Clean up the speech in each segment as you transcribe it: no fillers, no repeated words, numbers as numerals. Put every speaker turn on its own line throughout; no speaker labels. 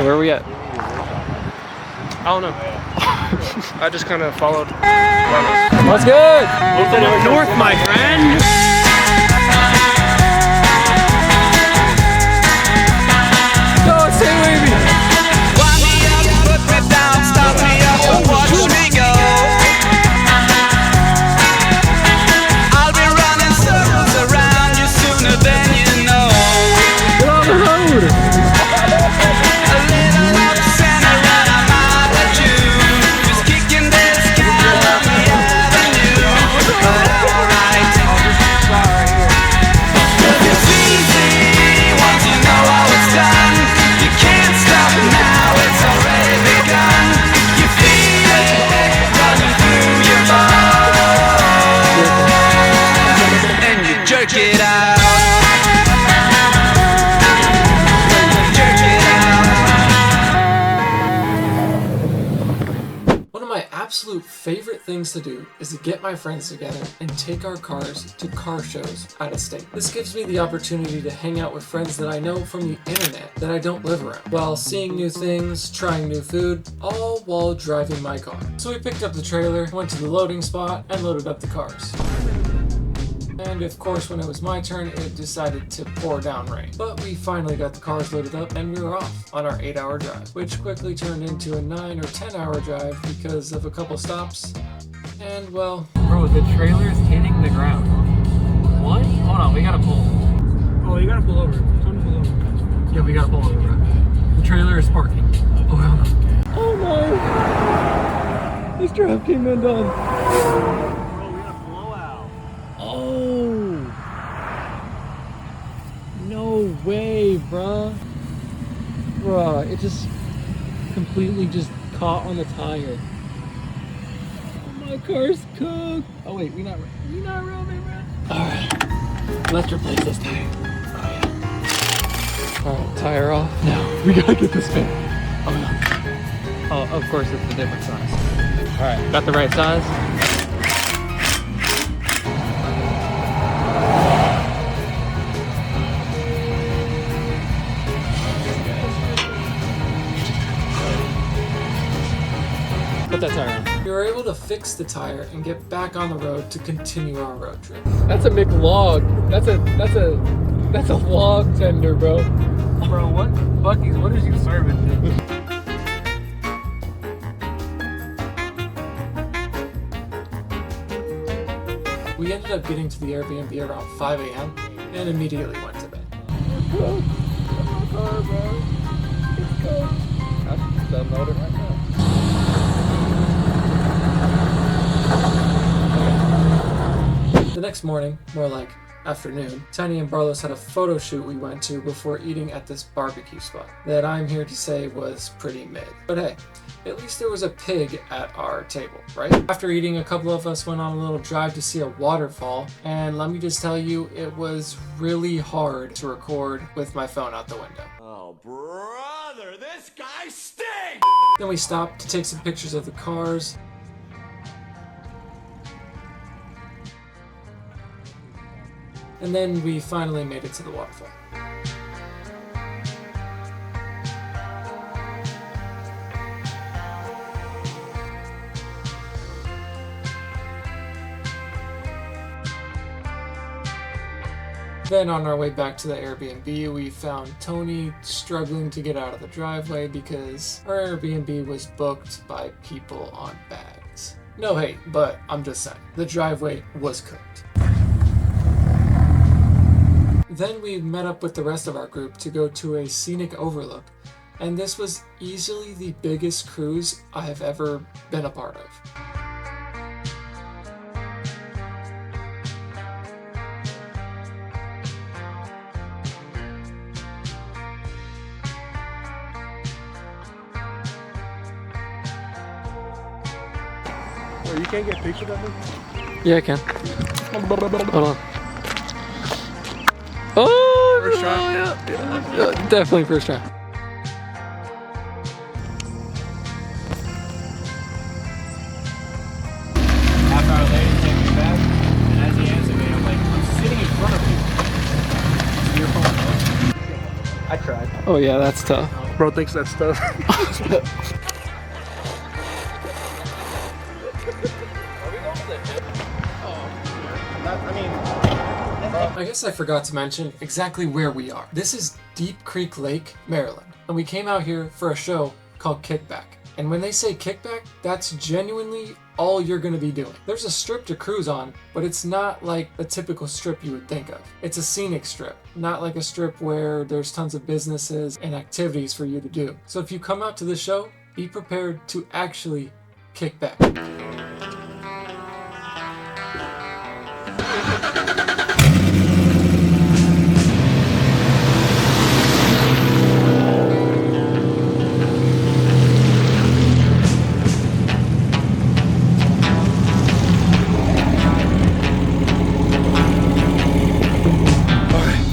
Where are we at?
I don't know. I just kind of followed.
What's good?
North, my friend.
Go, stay wavy.
Wind me up, put me down, stop me up, and watch me go. I'll be running circles around you sooner than you know.
Get on the road.
A little upset around, I'm out at you. Just kicking this can on the avenue. But alright. 'Cause it's easy once you know how it's done. You can't stop now, it's already begun. You feel it running through your bones, and you jerk it out. Jerk it out.
One of my absolute favorite things to do is to get my friends together and take our cars to car shows out of state. This gives me the opportunity to hang out with friends that I know from the internet that I don't live around, while seeing new things, trying new food, all while driving my car. So we picked up the trailer, went to the loading spot, and loaded up the cars. And of course, when it was my turn, it decided to pour down rain. But we finally got the cars loaded up and we were off on our 8-hour drive, which quickly turned into a 9 or 10-hour drive because of a couple stops. And well...
Bro, the trailer's hitting the ground. What? Hold on, we gotta pull.
Oh, you gotta pull over. Time to pull over.
Yeah, we gotta pull over, bro. The trailer is parking. Oh, hell no. Oh no! This drive came undone.
Bro, we got a blowout.
Oh! No way, bruh. Bruh, it just completely just caught on the tire. Oh, my car's cooked. Oh wait, we not real, bro. Alright, let's replace this tire. Oh yeah. Alright, tire off. No, we gotta get this fit. Oh no. Oh, of course it's a different size. Alright, got the right size. Put that tire on.
We were able to fix the tire and get back on the road to continue our road trip.
That's a McLog. That's a log tender, bro.
Bro, what? Bucky's, what is you serving?
We ended up getting to the Airbnb around 5 a.m. and immediately went to bed.
Cool. My car, bro. It's cool. I'm unload it right now.
The next morning, more like afternoon, Tiny and Barlos had a photo shoot we went to before eating at this barbecue spot that I'm here to say was pretty mid. But hey, at least there was a pig at our table, right? After eating, a couple of us went on a little drive to see a waterfall, and let me just tell you, it was really hard to record with my phone out the window.
Oh, brother, this guy stinks!
Then we stopped to take some pictures of the cars. And then we finally made it to the waterfall. Then on our way back to the Airbnb, we found Tony struggling to get out of the driveway because our Airbnb was booked by people on bags. No hate, but I'm just saying, the driveway was cooked. Then we met up with the rest of our group to go to a scenic overlook, and this was easily the biggest cruise I have ever been a part of.
Bro, you can't get pictures of it?
Yeah, I can. Hold on. Oh,
First try?
yeah, definitely first try.
Half hour later, he texted me back, and as he answered me, I'm like, I'm sitting in front of you. Your phone. I tried.
Oh yeah, that's tough.
Bro thinks that's stuff.
I guess I forgot to mention exactly where we are. This is Deep Creek Lake, Maryland, and we came out here for a show called Kickback. And when they say Kickback, that's genuinely all you're going to be doing. There's a strip to cruise on, but it's not like a typical strip you would think of. It's a scenic strip, not like a strip where there's tons of businesses and activities for you to do. So if you come out to this show, be prepared to actually kick back.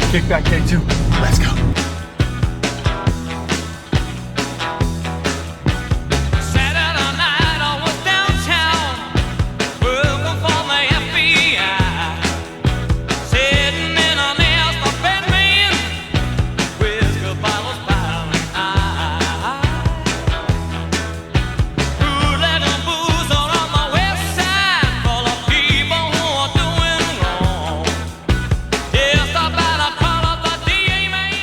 Kickback day 2. Let's go.
Saturday night, I was downtown, working for the FBI, sitting in an nest of Batman, whiskey bottles piling high. Bootleg and booze on the west side, full of people who are doing wrong. Just about a call of the DA man.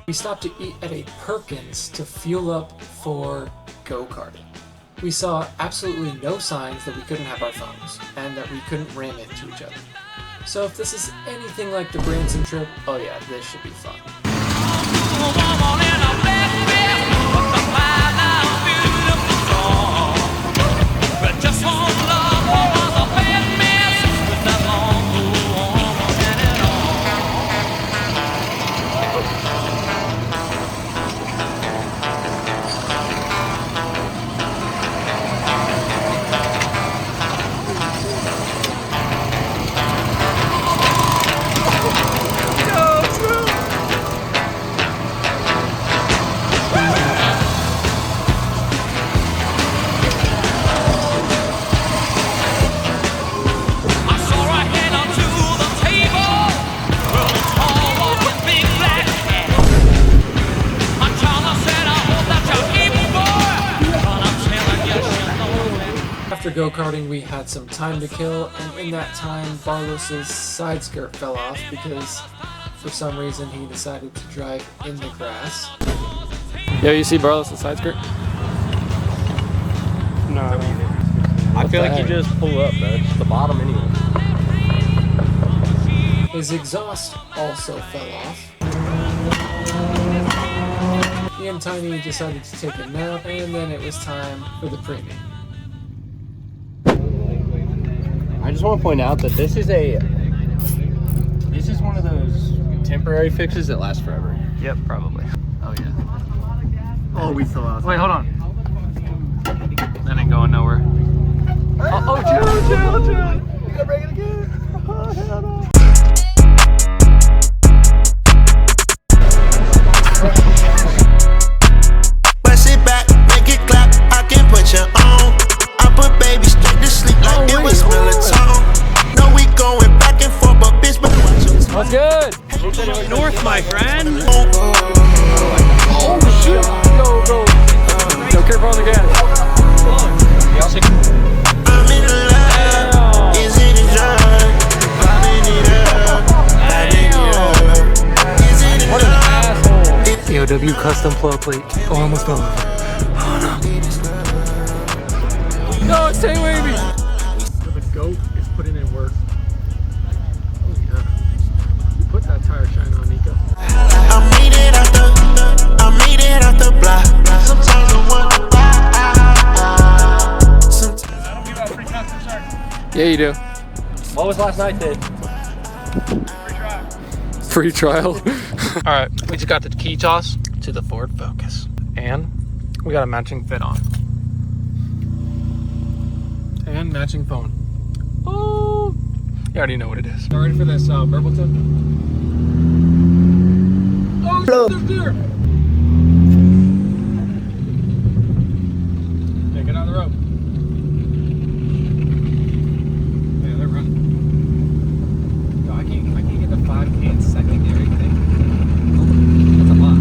We stopped to eat at a Perkins to fuel up for go-karting. We saw absolutely no signs that we couldn't have our phones and that we couldn't ram into each other. So if this is anything like the Branson trip, oh yeah, this should be fun.
Woman in a black dress, but the fire now beautiful song. But just one love was a bad mess with that long blue woman and it all. I saw her head onto the table, really tall, walking big black cat. My Charlie said, I hope that you're evil, boy, but I'm telling you, she's no.
After go-karting, we had some time to kill, and in that time, Barlos's side skirt fell off because for some reason he decided to drive in the grass.
Yo, you see Barlos' side skirt?
No. I feel like you just pull up, bro. It's the bottom anyway.
His exhaust also fell off. He and Tiny decided to take a nap, and then it was time for the premium.
I just want to point out that this is one of those temporary fixes that last forever.
Yep, probably.
Oh yeah. Oh, we fell out.
Wait, hold on. That ain't going nowhere. Oh, chill. You gotta break it again. Oh, hell no.
Bust it back, make it clap, I can put you on. I put baby straight to sleep like it was melatonin. No, we going back and forth, but bitch, better watch your tongue.
What's good? North, my friend.
Oh shit! Go!
Yo, careful on the gas.
I'm in love, is it a drug? Popping it up, lighting it up. Is it a
What an
drug?
asshole.
DOW custom plug plate. Oh, almost done.
No, it's Tay Wavy.
The goat is putting in work. Oh yeah. You put that tire shine on, Nico.
I made it out the block. Sometimes I wonder why. Sometimes
Yeah, you do.
What was last night, then?
Free trial. All right, we just got the key toss to the Ford Focus, and we got a matching fit on. And matching phone. Oh, you already know what it is.
Y'all ready for this verbal tip? Oh, there's deer! Okay, get on the road. Yeah, they're running. Yo, I can't get the 5K in secondary thing. That's a lot.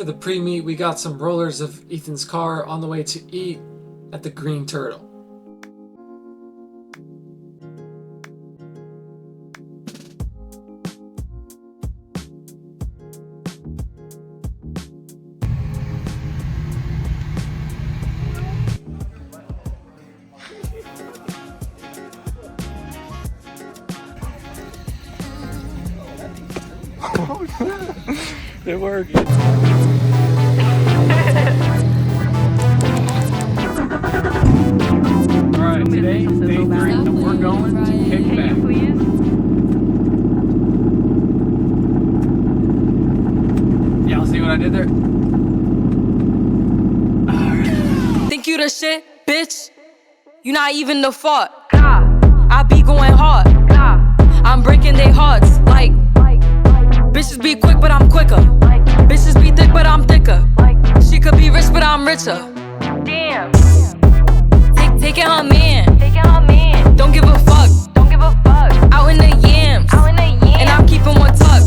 After the pre-meet, we got some rollers of Ethan's car on the way to eat at the Green Turtle.
It worked.
Alright, today, day 3, and we're going to Kickback. Y'all see what I did there?
Think you the shit, bitch? You not even the fault. I be going hard. I'm breaking their hearts. Like, bitches be quick, but I'm quicker. Bitches be thick, but I'm thicker. She could be rich, but I'm richer. Damn. Taking her man. Don't give a fuck. Out in the yams. And I'm keeping one tuck.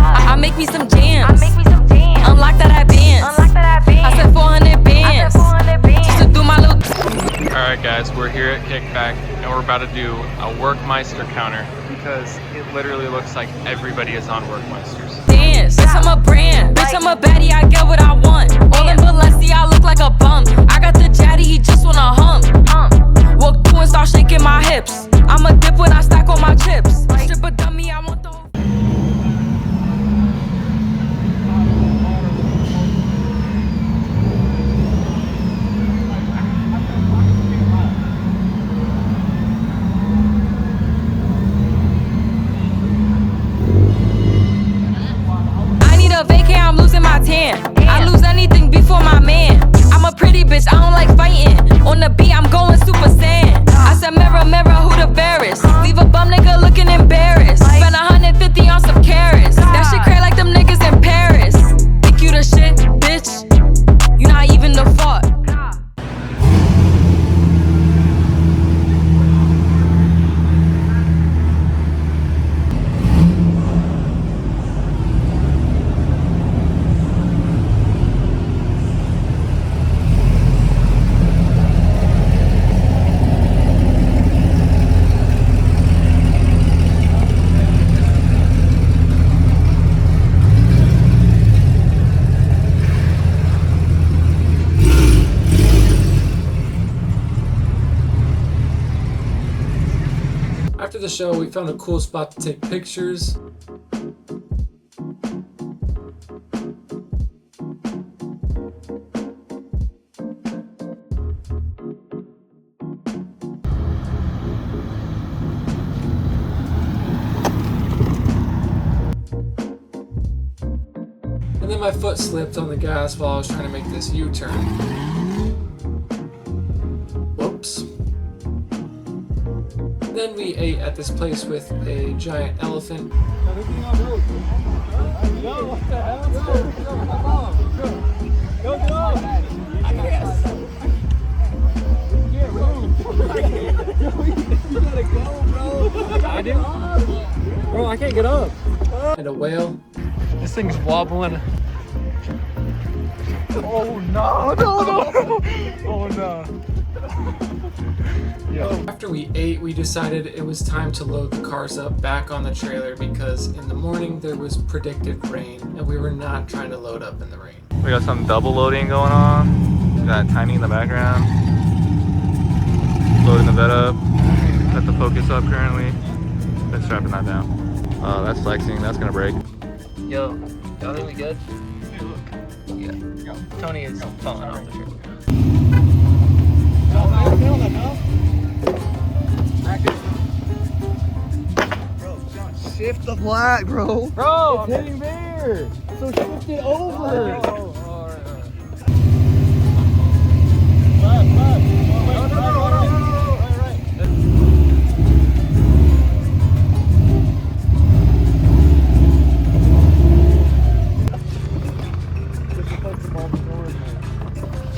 I make me some jams. Unlock that band. I said 400 bands. Just to do my little.
Alright guys, we're here at Kickback and we're about to do a Workmeister counter because it literally looks like everybody is on Workmeisters.
Dance. Bitch, I'm a brand. Bitch, I'm a baddie. I get what I want. All in Balenciaga, I look like a bum. I got the jaddy, he just wanna hum. Walk through and start shaking my hips. I'm a dip when I stack on my chips. Strip a dummy, I want the whole. I need a vacay, I'm losing my tan. I lose anything before my man. I'm a pretty bitch, I don't like fighting. On the beat, I'm going Super Saiyan. I said, mirror, mirror, who the fairest? Leave a bum nigga looking embarrassed. Spend 150 on some carrots. That shit crazy like them niggas in Paris. Think you the shit, bitch? You not even the fault.
After the show, we found a cool spot to take pictures. And then my foot slipped on the gas while I was trying to make this U-turn. Whoops. Then we ate at this place with a giant elephant.
Bro, I can't get up.
And a whale.
This thing's wobbling.
Oh no, no, no. Oh no.
After we ate, we decided it was time to load the cars up back on the trailer because in the morning there was predicted rain and we were not trying to load up in the rain.
We got some double loading going on. Got timing in the background. Loading the bed up. Got the Focus up currently. Been strapping that down. That's flexing. That's gonna break.
Yo, y'all think we good? Yeah. Tony is falling off the trailer.
Shift the flag, bro.
Bro, I'm hitting there. So shift it over.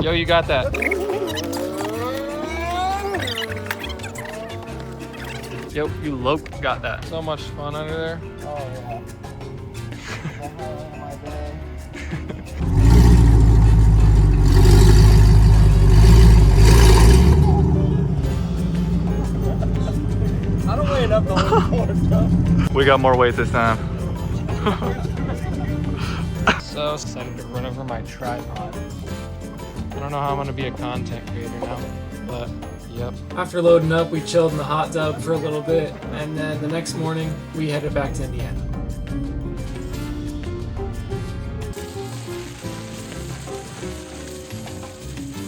Yo, you got that. Yo, you got that. So much fun under there.
Oh yeah. We got more weight this time.
So excited to run over my tripod. I don't know how I'm gonna be a content creator now, but yep.
After loading up, we chilled in the hot tub for a little bit, and then the next morning, we headed back to Indiana.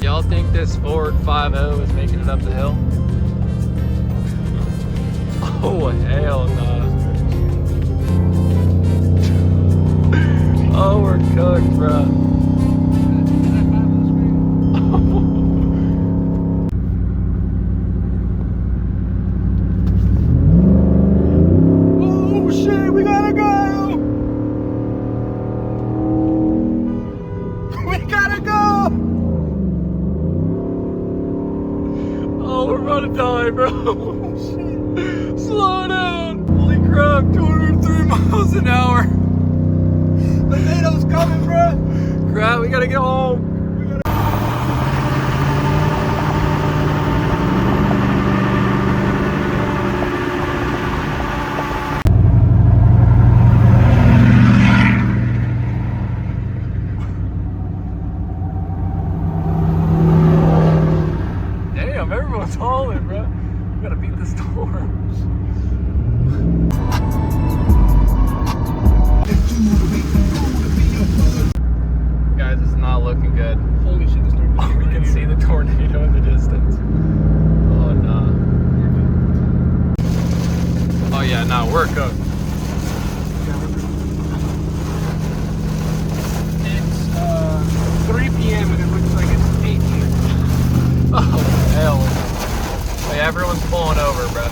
Y'all think this Ford 5.0 is making it up the hill? Oh, hell no. Oh, we're cooked, bro. Oh, shit, we gotta go! We gotta go! Oh, we're about to die, bro. Oh, shit. Slow down. Holy crap, 203 miles an hour. Tornado's coming, bro. Crap, we gotta get home. Damn, everyone's hauling, bro. We gotta beat the storm. Guys, it's not looking good. Holy shit, we can see the tornado in the distance. Oh, no. Oh, yeah, no, we're cooked.
It's 3 p.m. and it looks like it's 8 p.m.
Oh, hell. Hey, everyone's pulling over, bro.